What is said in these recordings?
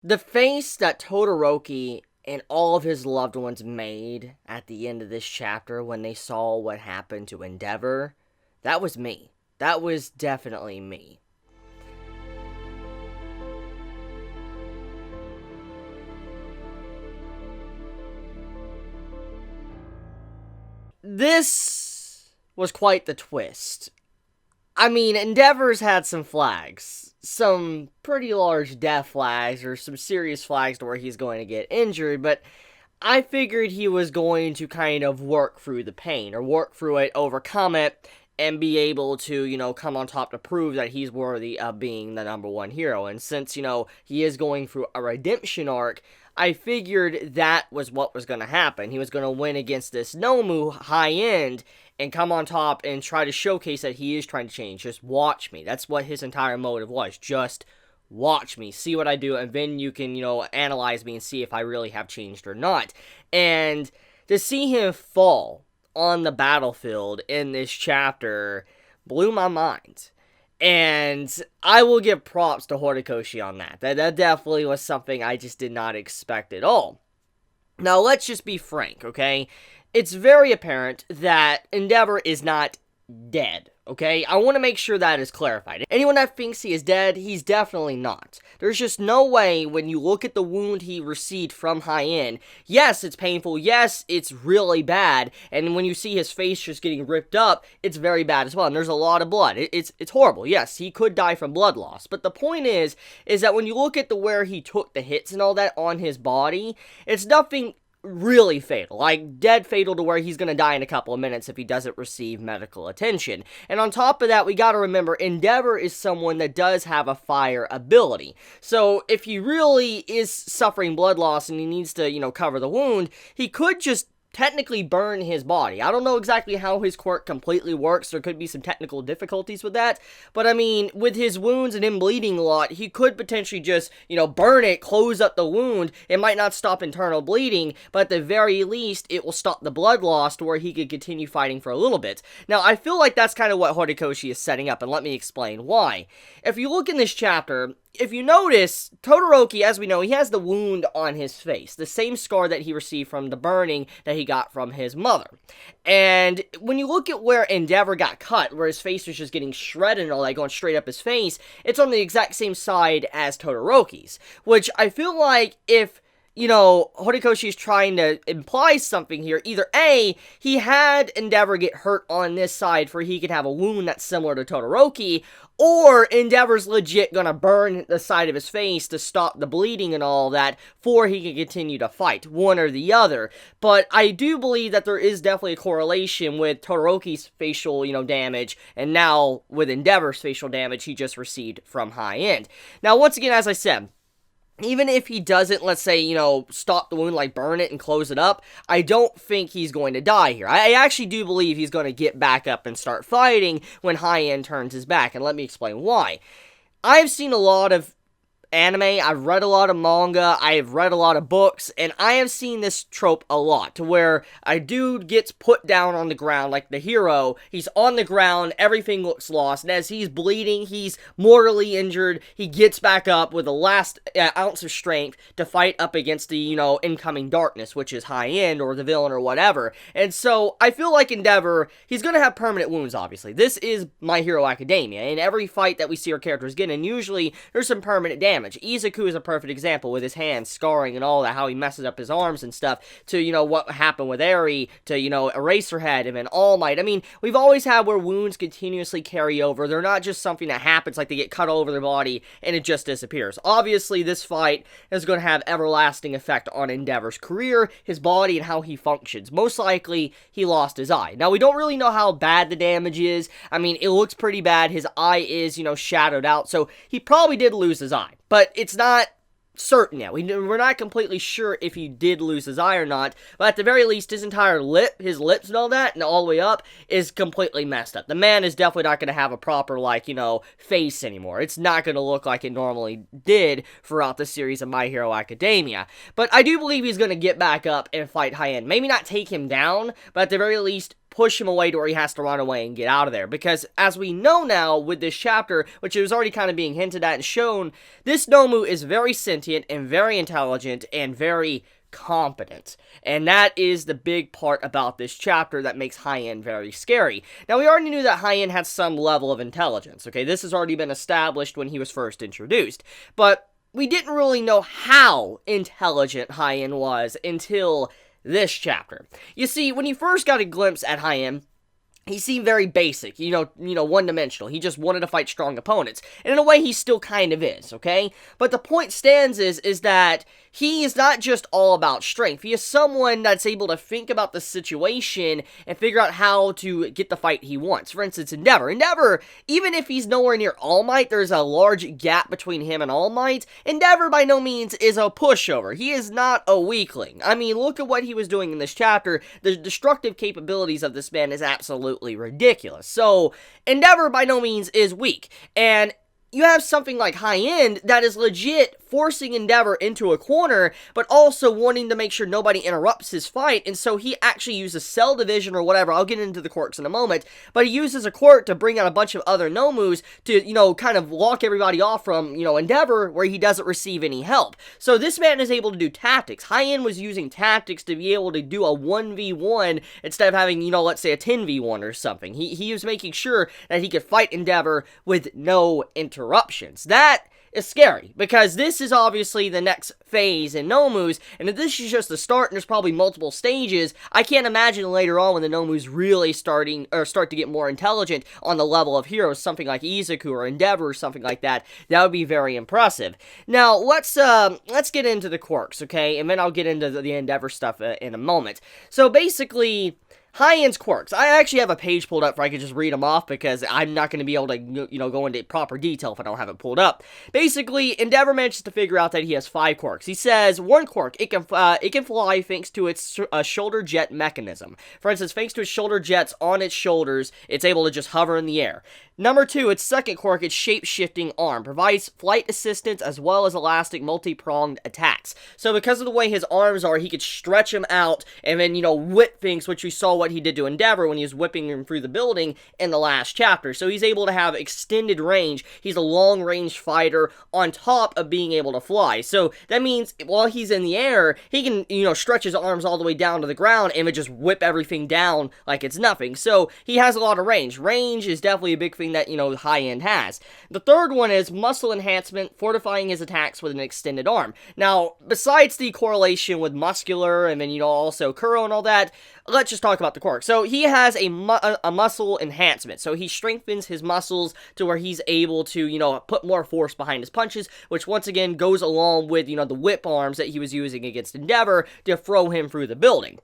The face that Todoroki and all of his loved ones made at the end of this chapter when they saw what happened to Endeavor, that was me. That was definitely me. This was quite the twist. I mean, Endeavor's had some flags. Some pretty large death flags, or some serious flags to where he's going to get injured, but I figured he was going to kind of work through the pain, or work through it, overcome it, and be able to, come on top to prove that he's worthy of being the number one hero. And since, he is going through a redemption arc, I figured that was what was going to happen. He was going to win against this Nomu high end and come on top and try to showcase that he is trying to change. Just watch me. That's what his entire motive was. Just watch me, see what I do, and then you can, analyze me and see if I really have changed or not. And to see him fall on the battlefield in this chapter blew my mind. And I will give props to Horikoshi on that. That definitely was something I just did not expect at all. Now, let's just be frank, okay? It's very apparent that Endeavor is not dead, okay? I want to make sure that is clarified. Anyone that thinks he is dead, he's definitely not. There's just no way when you look at the wound he received from Hien. Yes, it's painful. Yes, it's really bad. And when you see his face just getting ripped up, it's very bad as well. And there's a lot of blood. It's horrible. Yes, he could die from blood loss. But the point is that when you look at where he took the hits and all that on his body, it's nothing really fatal, like dead fatal to where he's gonna die in a couple of minutes if he doesn't receive medical attention. And on top of that, we gotta remember, Endeavor is someone that does have a fire ability. So if he really is suffering blood loss and he needs to, cover the wound, he could just technically burn his body. I don't know exactly how his quirk completely works. There could be some technical difficulties with that. But I mean, with his wounds and him bleeding a lot, he could potentially just, burn it, close up the wound. It might not stop internal bleeding, but at the very least, it will stop the blood loss to where he could continue fighting for a little bit. Now, I feel like that's kind of what Horikoshi is setting up, and let me explain why. If you look in this chapter, if you notice, Todoroki, as we know, he has the wound on his face. The same scar that he received from the burning that he got from his mother. And when you look at where Endeavor got cut, where his face was just getting shredded and all that, going straight up his face, it's on the exact same side as Todoroki's. Which I feel like if Horikoshi is trying to imply something here. Either A, he had Endeavor get hurt on this side for he could have a wound that's similar to Todoroki, or Endeavor's legit gonna burn the side of his face to stop the bleeding and all that for he can continue to fight, one or the other. But I do believe that there is definitely a correlation with Todoroki's facial, damage, and now with Endeavor's facial damage he just received from high end. Now, once again, as I said, even if he doesn't, let's say, stop the wound, like burn it and close it up, I don't think he's going to die here. I actually do believe he's going to get back up and start fighting when High-End turns his back, and let me explain why. I've seen a lot of anime, I've read a lot of manga, I've read a lot of books, and I have seen this trope a lot, to where a dude gets put down on the ground, like the hero, he's on the ground, everything looks lost, and as he's bleeding, he's mortally injured, he gets back up with the last ounce of strength to fight up against the, incoming darkness, which is High End, or the villain, or whatever. And so, I feel like Endeavor, he's gonna have permanent wounds, obviously. This is My Hero Academia. In every fight that we see our characters get, and usually, there's some permanent damage. Izuku is a perfect example with his hands scarring and all that, how he messes up his arms and stuff, to, what happened with Eri, to, Eraserhead, and All Might. I mean, we've always had where wounds continuously carry over. They're not just something that happens, like they get cut all over their body and it just disappears. Obviously, this fight is going to have everlasting effect on Endeavor's career, his body, and how he functions. Most likely, he lost his eye. Now, we don't really know how bad the damage is. I mean, it looks pretty bad. His eye is, shadowed out, so he probably did lose his eye. But it's not certain yet. We're not completely sure if he did lose his eye or not, but at the very least, his entire his lips and all that, and all the way up, is completely messed up. The man is definitely not going to have a proper, face anymore. It's not going to look like it normally did throughout the series of My Hero Academia. But I do believe he's going to get back up and fight High End. Maybe not take him down, but at the very least, push him away to where he has to run away and get out of there. Because as we know now with this chapter, which it was already kind of being hinted at and shown, this Nomu is very sentient and very intelligent and very competent. And that is the big part about this chapter that makes High-End very scary. Now, we already knew that High-End had some level of intelligence, okay? This has already been established when he was first introduced. But we didn't really know how intelligent High-End was until this chapter. You see, when you first got a glimpse at High-End, he seemed very basic, one-dimensional. He just wanted to fight strong opponents. And in a way, he still kind of is, okay? But the point stands is that he is not just all about strength. He is someone that's able to think about the situation and figure out how to get the fight he wants. For instance, Endeavor. Endeavor, even if he's nowhere near All Might, there's a large gap between him and All Might. Endeavor, by no means, is a pushover. He is not a weakling. I mean, look at what he was doing in this chapter. The destructive capabilities of this man is absolutely ridiculous. So, Endeavor, by no means, is weak. And you have something like High-End that is legit forcing Endeavor into a corner, but also wanting to make sure nobody interrupts his fight, and so he actually uses Cell Division or whatever. I'll get into the quirks in a moment, but he uses a quirk to bring out a bunch of other Nomus to, kind of lock everybody off from, Endeavor, where he doesn't receive any help. So this man is able to do tactics. High-End was using tactics to be able to do a 1v1 instead of having, let's say a 10v1 or something. He was making sure that he could fight Endeavor with no interruptions. That is scary, because this is obviously the next phase in Nomus, and if this is just the start and there's probably multiple stages, I can't imagine later on when the Nomus really start to get more intelligent on the level of heroes, something like Izuku or Endeavor or something like that. That would be very impressive. Now, let's get into the quirks, okay, and then I'll get into the Endeavor stuff in a moment. So basically, High-End's quirks. I actually have a page pulled up where I could just read them off, because I'm not going to be able to, go into proper detail if I don't have it pulled up. Basically, Endeavor manages to figure out that he has 5 quirks. He says, one quirk, it can fly thanks to its shoulder jet mechanism. For instance, thanks to its shoulder jets on its shoulders, it's able to just hover in the air. Number 2, its second quirk, its shape-shifting arm, provides flight assistance as well as elastic multi-pronged attacks. So because of the way his arms are, he could stretch them out and then, whip things, which we saw what he did to Endeavor when he was whipping him through the building in the last chapter. So he's able to have extended range. He's a long-range fighter on top of being able to fly. So that means while he's in the air, he can, stretch his arms all the way down to the ground and would just whip everything down like it's nothing. So he has a lot of range. Range is definitely a big thing that, High-End has. The third one is muscle enhancement, fortifying his attacks with an extended arm. Now, besides the correlation with muscular and then, also Kuro and all that, let's just talk about the quirk. So he has a muscle enhancement. So he strengthens his muscles to where he's able to, put more force behind his punches, which once again goes along with, the whip arms that he was using against Endeavor to throw him through the building.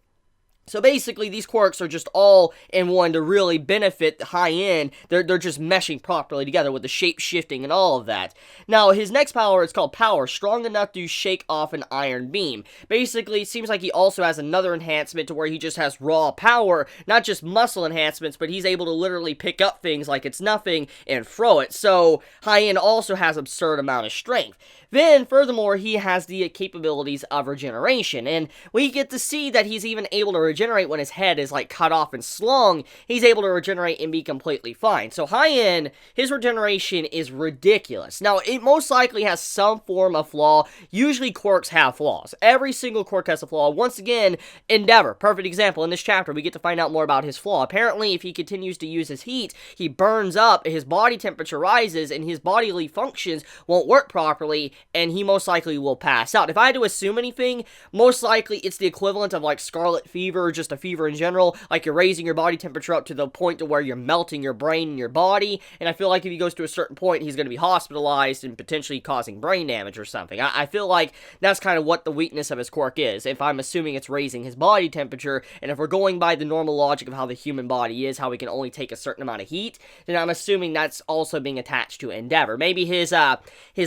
So basically, these quirks are just all in one to really benefit the High-End. They're just meshing properly together with the shape-shifting and all of that. Now, his next power is called Power, strong enough to shake off an iron beam. Basically, it seems like he also has another enhancement to where he just has raw power, not just muscle enhancements, but he's able to literally pick up things like it's nothing and throw it. So, High-End also has absurd amount of strength. Then, furthermore, he has the capabilities of regeneration, and we get to see that he's even able to regenerate when his head is, cut off and slung. He's able to regenerate and be completely fine. So, High-End, his regeneration is ridiculous. Now, it most likely has some form of flaw. Usually, quirks have flaws. Every single quirk has a flaw. Once again, Endeavor, perfect example. In this chapter, we get to find out more about his flaw. Apparently, if he continues to use his heat, he burns up, his body temperature rises, and his bodily functions won't work properly, and he most likely will pass out. If I had to assume anything, most likely it's the equivalent of scarlet fever, or just a fever in general, you're raising your body temperature up to the point to where you're melting your brain and your body, and I feel like if he goes to a certain point, he's going to be hospitalized and potentially causing brain damage or something. I feel like that's kind of what the weakness of his quirk is, if I'm assuming it's raising his body temperature, and if we're going by the normal logic of how the human body is, how we can only take a certain amount of heat, then I'm assuming that's also being attached to Endeavor. Maybe his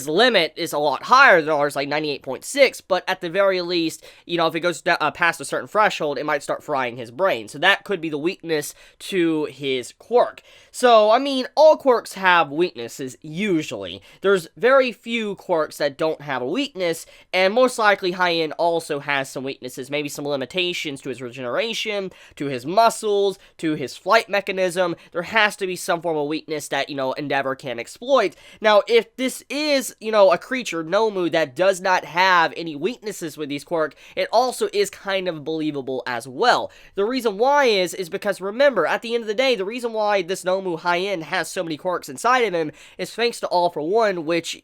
limit is a lot higher than ours, 98.6, but at the very least, if it goes past a certain threshold, it might start frying his brain. So that could be the weakness to his quirk. So, I mean, all quirks have weaknesses, usually. There's very few quirks that don't have a weakness, and most likely High-End also has some weaknesses, maybe some limitations to his regeneration, to his muscles, to his flight mechanism. There has to be some form of weakness that, Endeavor can exploit. Now, if this is, a creature, Nomu, that does not have any weaknesses with these quirks, it also is kind of believable as well. The reason why is because, remember, at the end of the day, the reason why this Nomu High-End has so many quirks inside of him is thanks to All For One, which,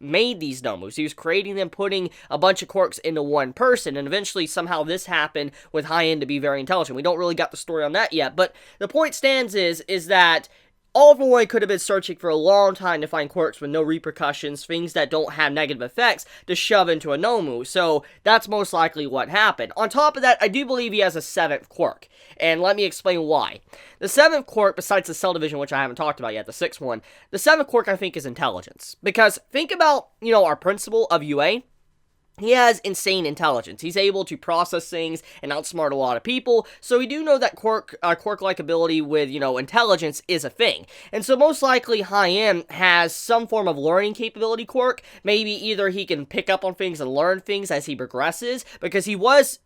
made these Nomus. He was creating them, putting a bunch of quirks into one person, and eventually somehow this happened with High-End to be very intelligent. We don't really got the story on that yet, but the point stands is that All For One could have been searching for a long time to find quirks with no repercussions, things that don't have negative effects, to shove into a Nomu, so that's most likely what happened. On top of that, I do believe he has a 7th quirk, and let me explain why. The 7th quirk, besides the Cell Division, which I haven't talked about yet, the 6th one, the 7th quirk I think is intelligence, because think about, our principal of UA. He has insane intelligence. He's able to process things and outsmart a lot of people, so we do know that quirk-like ability with, intelligence is a thing. And so most likely High-End has some form of learning capability quirk. Maybe either he can pick up on things and learn things as he progresses, because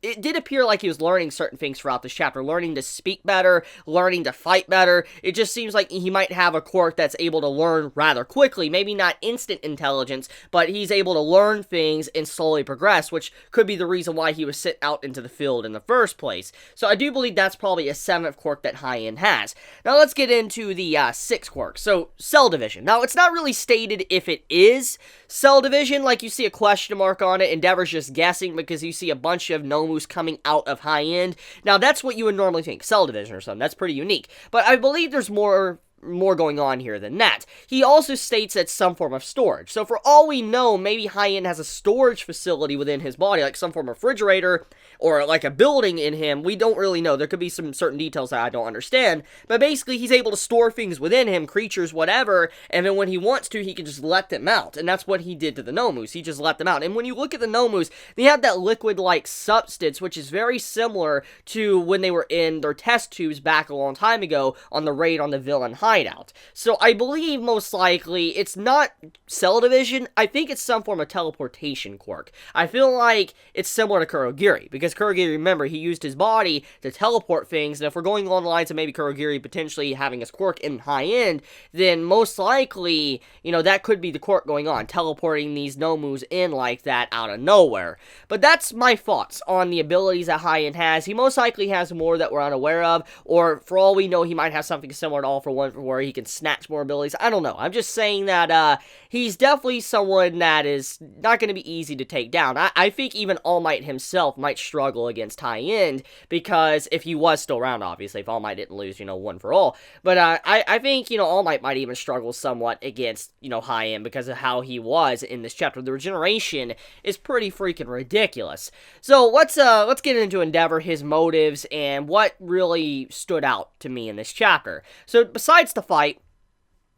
it did appear like he was learning certain things throughout this chapter, learning to speak better, learning to fight better. It just seems like he might have a quirk that's able to learn rather quickly, maybe not instant intelligence, but he's able to learn things and slowly progress, which could be the reason why he was sent out into the field in the first place. So I do believe that's probably a 7th quirk that High-End has. Now let's get into the 6th quirk. So, Cell Division. Now it's not really stated if it is Cell Division, like you see a question mark on it. Endeavor's just guessing because you see a bunch of Nomus coming out of High-End. Now that's what you would normally think, Cell Division or something. That's pretty unique. But I believe there's more going on here than that. He also states that some form of storage. So for all we know, maybe High-End has a storage facility within his body, like some form of refrigerator, or like a building in him. We don't really know. There could be some certain details that I don't understand, but basically he's able to store things within him, creatures, whatever, and then when he wants to, he can just let them out, and that's what he did to the Nomus. He just let them out, and when you look at the Nomus, they have that liquid-like substance, which is very similar to when they were in their test tubes back a long time ago on the raid on the villain hideout. So I believe most likely it's not Cell Division. I think it's some form of teleportation quirk. I feel like it's similar to Kurogiri, because Kurogiri, remember, he used his body to teleport things, and if we're going along the lines of maybe Kurogiri potentially having his quirk in High-End, then most likely, that could be the quirk going on, teleporting these Nomus in like that out of nowhere. But that's my thoughts on the abilities that High-End has. He most likely has more that we're unaware of, or for all we know, he might have something similar to All For One where he can snatch more abilities. I don't know. I'm just saying that he's definitely someone that is not going to be easy to take down. I think even All Might himself might struggle against High-End, because if he was still around, obviously, if All Might didn't lose, one for all. But I think, All Might might even struggle somewhat against, High-End because of how he was in this chapter. The regeneration is pretty freaking ridiculous. So let's get into Endeavor, his motives, and what really stood out to me in this chapter. So besides the fight,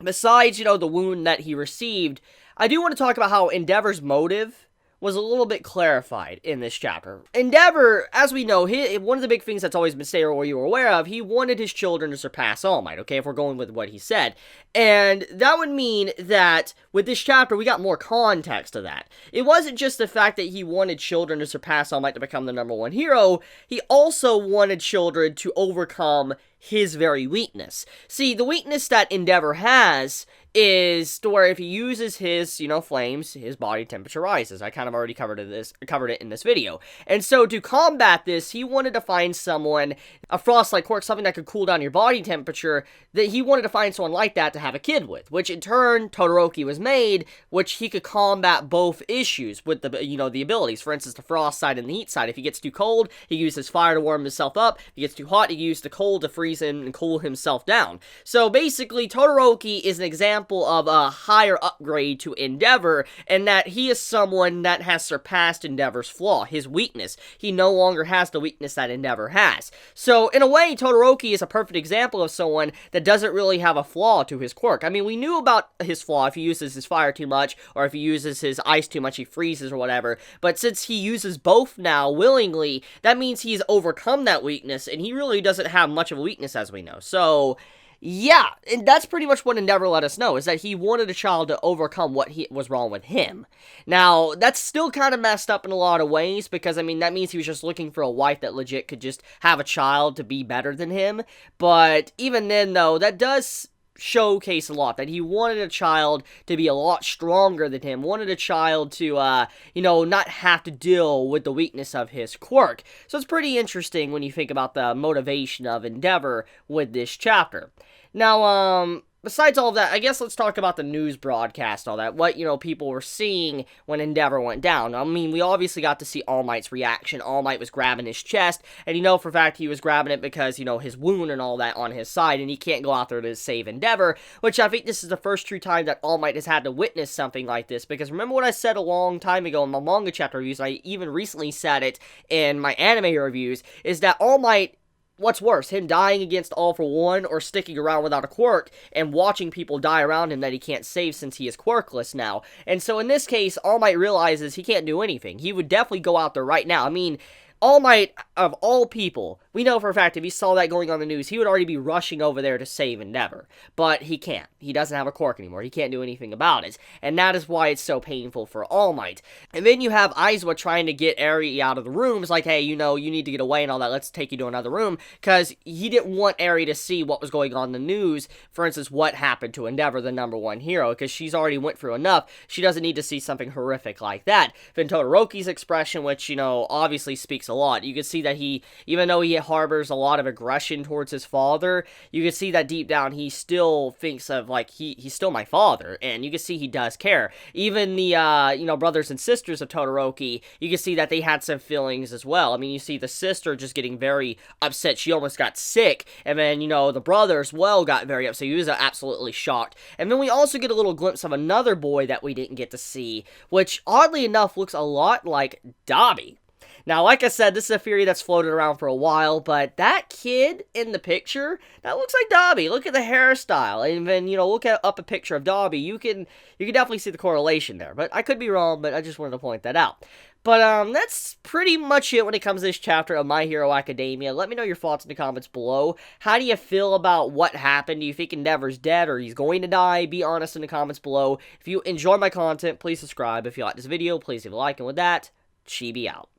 besides, the wound that he received, I do want to talk about how Endeavor's motive was a little bit clarified in this chapter. Endeavor, as we know, one of the big things that's always been stated, or you were aware of, he wanted his children to surpass All Might, okay, if we're going with what he said. And that would mean that with this chapter, we got more context to that. It wasn't just the fact that he wanted children to surpass All Might to become the #1 hero, he also wanted children to overcome his very weakness. See, the weakness that Endeavor has is to where if he uses his, flames, his body temperature rises. I kind of already covered it in this video. And so to combat this, he wanted to find someone, a frost-like quirk, something that could cool down your body temperature, that he wanted to find someone like that to have a kid with, which in turn, Todoroki was made, which he could combat both issues with the, the abilities. For instance, the frost side and the heat side. If he gets too cold, he uses fire to warm himself up. If he gets too hot, he uses the cold to freeze him and cool himself down. So basically, Todoroki is an example example of a higher upgrade to Endeavor, and that he is someone that has surpassed Endeavor's flaw, his weakness. He no longer has the weakness that Endeavor has. So, in a way, Todoroki is a perfect example of someone that doesn't really have a flaw to his quirk. I mean, we knew about his flaw. If he uses his fire too much, or if he uses his ice too much, he freezes or whatever. But since he uses both now willingly, that means he's overcome that weakness, and he really doesn't have much of a weakness, as we know. So, yeah, and that's pretty much what Endeavor let us know, is that he wanted a child to overcome what was wrong with him. Now, that's still kind of messed up in a lot of ways, because, I mean, that means he was just looking for a wife that legit could just have a child to be better than him. But even then, though, that does showcase a lot, that he wanted a child to be a lot stronger than him, wanted a child to, not have to deal with the weakness of his quirk. So it's pretty interesting when you think about the motivation of Endeavor with this chapter. Now, besides all of that, I guess let's talk about the news broadcast, all that, what, people were seeing when Endeavor went down. I mean, we obviously got to see All Might's reaction. All Might was grabbing his chest, and for a fact he was grabbing it because, his wound and all that on his side, and he can't go out there to save Endeavor, which I think this is the first true time that All Might has had to witness something like this, because remember what I said a long time ago in my manga chapter reviews, and I even recently said it in my anime reviews, is that All Might, what's worse, him dying against All For One, or sticking around without a quirk and watching people die around him that he can't save since he is quirkless now? And so in this case, All Might realizes he can't do anything. He would definitely go out there right now. I mean, All Might, of all people, we know for a fact if he saw that going on the news, he would already be rushing over there to save Endeavor. But he can't. He doesn't have a quirk anymore. He can't do anything about it. And that is why it's so painful for All Might. And then you have Aizawa trying to get Eri out of the room. It's like, hey, you need to get away and all that. Let's take you to another room. Because he didn't want Eri to see what was going on in the news. For instance, what happened to Endeavor, the #1 hero. Because she's already went through enough. She doesn't need to see something horrific like that. Then Todoroki's expression, which, obviously speaks a lot. You can see that he, even though he harbors a lot of aggression towards his father, you can see that deep down he still thinks of, like, he's still my father, and you can see he does care. Even the, brothers and sisters of Todoroki, you can see that they had some feelings as well. I mean, you see the sister just getting very upset. She almost got sick, and then, the brother as well got very upset. He was absolutely shocked. And then we also get a little glimpse of another boy that we didn't get to see, which, oddly enough, looks a lot like Dabi. Now, like I said, this is a theory that's floated around for a while, but that kid in the picture, that looks like Dabi. Look at the hairstyle, and then, look up a picture of Dabi. You can definitely see the correlation there, but I could be wrong, but I just wanted to point that out. But, that's pretty much it when it comes to this chapter of My Hero Academia. Let me know your thoughts in the comments below. How do you feel about what happened? Do you think Endeavor's dead, or he's going to die? Be honest in the comments below. If you enjoy my content, please subscribe. If you like this video, please leave a like, and with that, Chibi out.